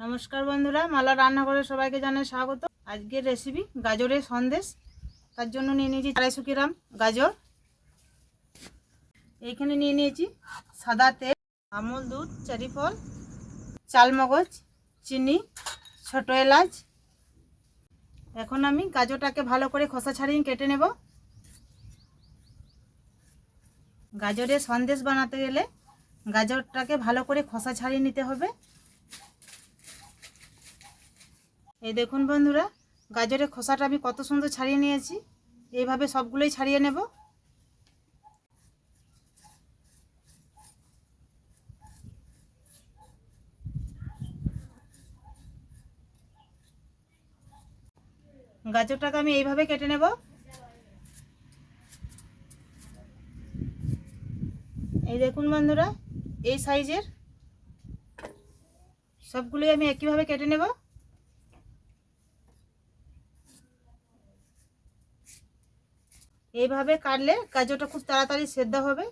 নমস্কার বন্ধুরা, মালা রান্নাঘরে সবাইকে জানাই স্বাগত। আজকের রেসিপি গাজরের সন্দেশ। তার জন্য নিয়ে নিয়েছি 250 গ্রাম গাজর। এইখানে নিয়ে নিয়েছি সাদা তেল, আমুল দুধ, চেরি ফল, চালমগজ, চিনি, ছোট এলাচ। এখন আমি গাজরটাকে ভালো করে খোসা ছাড়িয়ে কেটে নেব। গাজরের সন্দেশ বানাতে গেলে গাজরটাকে ভালো করে খোসা ছাড়িয়ে নিতে হবে। এই দেখুন বন্ধুরা, গাজরের খোসাটা আমি কত সুন্দর ছাড়িয়ে নিয়েছি। এইভাবে সবগুলোই ছাড়িয়ে নেব। গাজরটাকে আমি এইভাবে কেটে নেব। এই দেখুন বন্ধুরা, এই সাইজের সবগুলোই আমি একইভাবে কেটে নেব। এইভাবে কাটলে গাজরটা খুব তাড়াতাড়ি সেদ্ধ হবে।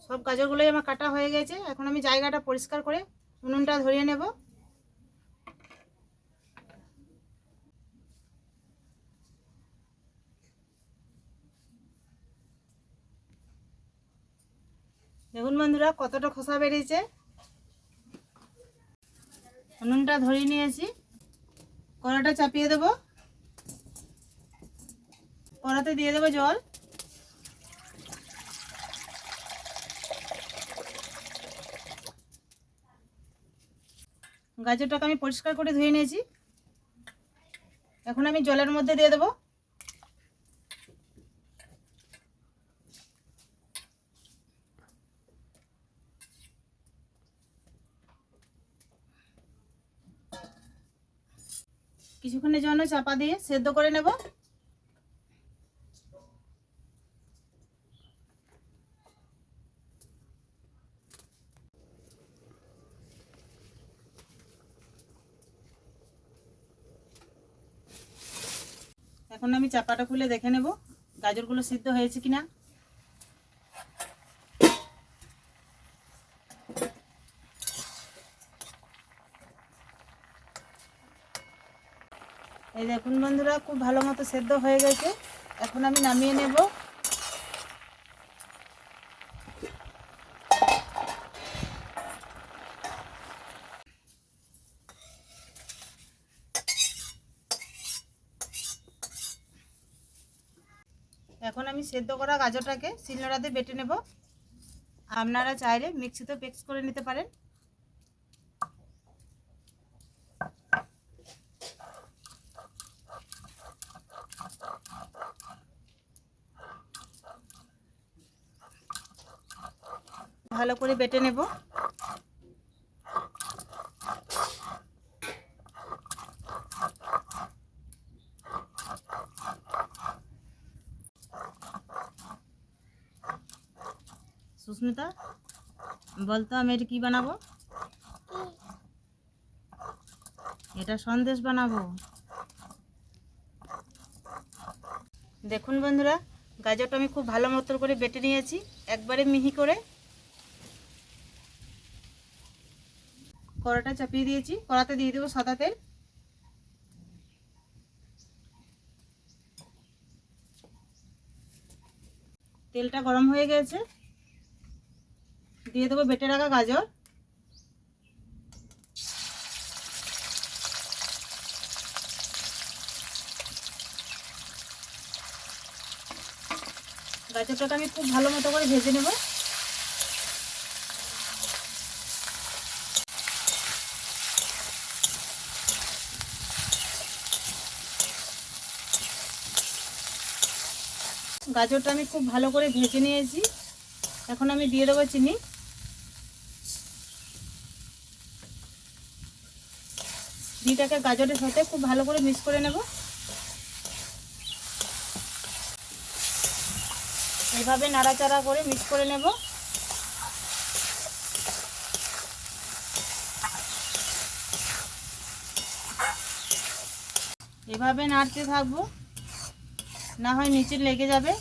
সব গাজরগুলোই আমার কাটা হয়ে গেছে। এখন আমি জায়গাটা পরিষ্কার করে উনুনটা ধরিয়ে নেব। দেখুন বন্ধুরা, কতটা খোসা বেরিয়েছে। উনুনটা ধরিয়ে নিয়েছি। কড়াটা চাপিয়ে দেব। কড়াতে দিয়ে দেবো জল। গাজরটাকে আমি পরিষ্কার করে ধুয়ে নিয়েছি। এখন আমি জলের মধ্যে দিয়ে দেবো। কিছুক্ষণের জন্য চাপা দিয়ে সেদ্ধ করে নেব। এখন আমি চাপাটা খুলে দেখে নেব গাজরগুলো সিদ্ধ হয়েছে কিনা। এই দেখুন বন্ধুরা, খুব ভালো মতো সেদ্ধ হয়ে গেছে। এখন আমি নামিয়ে নেব। এখন আমি সেদ্ধ করা গাজরটাকে শিলনোড়াতে বেটে নেব। আপনারা চাইলে মিক্সিতে পেস্ট করে নিতে পারেন। ভালো করে বেটে নেব। সুস্মিতা, বলতো আমি এটা কি বানাবো? এটা সন্দেশ বানাবো। দেখুন বন্ধুরা, গাজরটা আমি খুব ভালো মতো করে বেটে নিয়েছি, একবারে মিহি করে। কড়াটা চাপিয়ে দিয়েছি। কড়াতে দিয়ে দেবো সাদা তেল। তেলটা গরম হয়ে গেছে। দিয়ে দেবো বেটে রাখা গাজর। গাজরটাকে আমি খুব ভালো মতো করে ভেজে নেব। গাজরটা আমি খুব ভালো করে ভেজে নিয়েছি। এখন আমি দিয়ে দেবো চিনি। চিনিটাকে গাজরের সাথে খুব ভালো করে মিক্স করে নেব। এভাবে নাড়াচাড়া করে মিক্স করে নেব। এভাবে নাড়তে থাকবো, না হয় নিচে লেগে যাবে।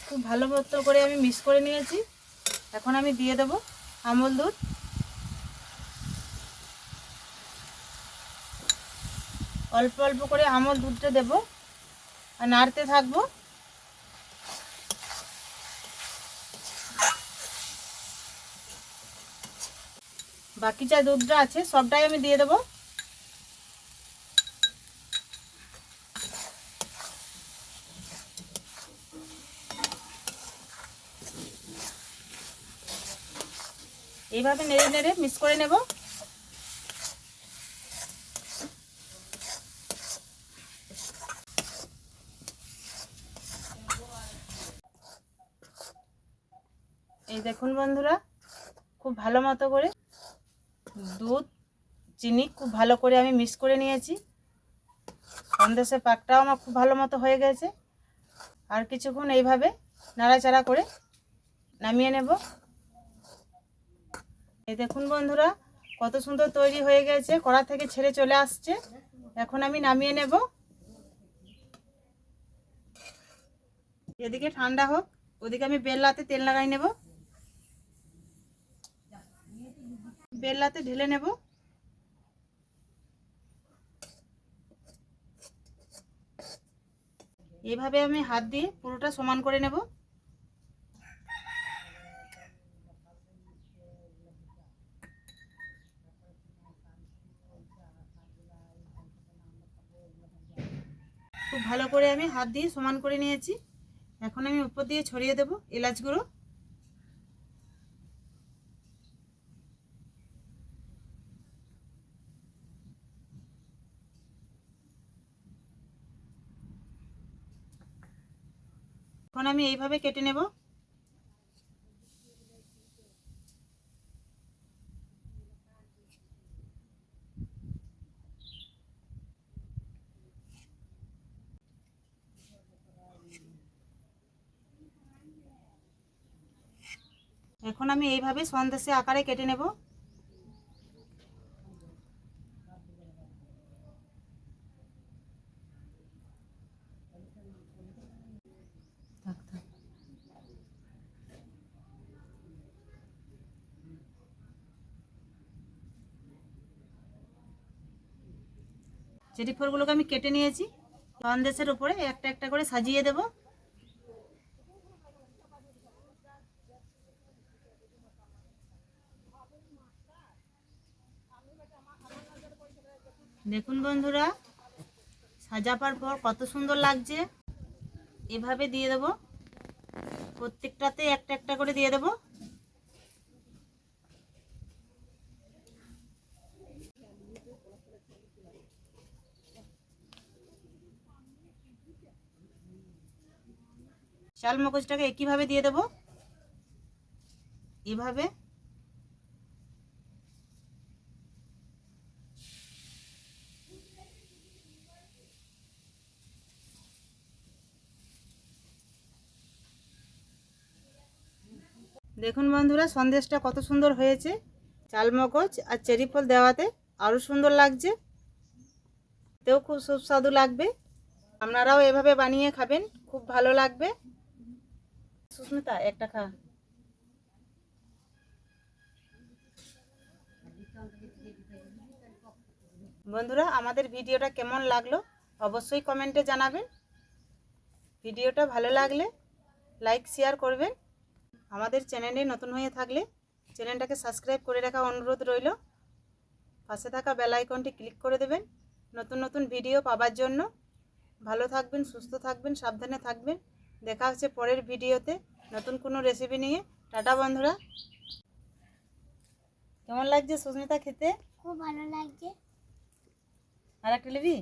খুব ভালো মতো করে আমি মিক্স করে নিয়েছি। এখন আমি দিয়ে দেব আমুল দুধ। অল্প অল্প করে আমুল দুধটা দেব আর নাড়তে থাকবো। বাকি যা দুধটা আছে সবটাই আমি দিয়ে দেবো। এইভাবে নেড়ে নেড়ে মিক্স করে নেব। এই দেখুন বন্ধুরা, খুব ভালো মতো করে দুধ চিনি খুব ভালো করে আমি মিক্স করে নিয়েছি। সন্দেশের পাকটাও আমার খুব ভালো মতো হয়ে গেছে। আর কিছুক্ষণ এইভাবে নাড়াচাড়া করে নামিয়ে নেব। এই দেখুন বন্ধুরা, কত সুন্দর তৈরি হয়ে গেছে, কড়া থেকে ছেড়ে চলে আসছে। এখন আমি নামিয়ে নেব। এদিকে ঠান্ডা হোক, ওদিকে আমি বেল্লাতে তেল লাগাই নেব। বেল্লাতে ঢেলে নেব। এইভাবে আমি হাত দিয়ে পুরোটা সমান করে নেব। খুব ভালো করে আমি হাত দিয়ে সমান করে নিয়েছি। এখন আমি উপর দিয়ে ছড়িয়ে দেব এলাচ গুঁড়ো। এখন আমি এইভাবে কেটে নেব। এখন আমি এইভাবে সন্দেশে আকারে কেটে নেব। চেরি ফলগুলোকে আমি কেটে নিয়েছি। সন্দেশের উপরে একটা একটা করে সাজিয়ে দেব। দেখুন বন্ধুরা, সাজাবার পর কত সুন্দর লাগছে। এভাবে দিয়ে দেব, প্রত্যেকটাতে একটা একটা করে দিয়ে দেব। চাল মগজটাকে একইভাবে দিয়ে দেব। এভাবে দেখুন বন্ধুরা, সন্দেশটা কত সুন্দর হয়েছে। চাল মগজ আর চেরি ফল দেওয়াতে আরও সুন্দর লাগছে, তেও খুব সুস্বাদু লাগবে। আপনারাও এভাবে বানিয়ে খাবেন, খুব ভালো লাগবে। সুস্মিতা একটা খা। বন্ধুরা, আমাদের ভিডিওটা কেমন লাগলো অবশ্যই কমেন্টে জানাবেন। ভিডিওটা ভালো লাগলে লাইক শেয়ার করবেন। আমাদের চ্যানেলে নতুন হয়ে থাকলে চ্যানেলটাকে সাবস্ক্রাইব করে রাখা অনুরোধ রইল। পাশে থাকা বেল আইকনটি ক্লিক করে দেবেন নতুন নতুন ভিডিও পাওয়ার জন্য। ভালো থাকবেন, সুস্থ থাকবেন, সাবধানে থাকবেন। দেখা হচ্ছে পরের ভিডিওতে নতুন কোনো রেসিপি নিয়ে। টাটা বন্ধুরা। কেমন লাগছে সুস্মিতা খেতে? খুব ভালো লাগছে। আর একটা নিবি?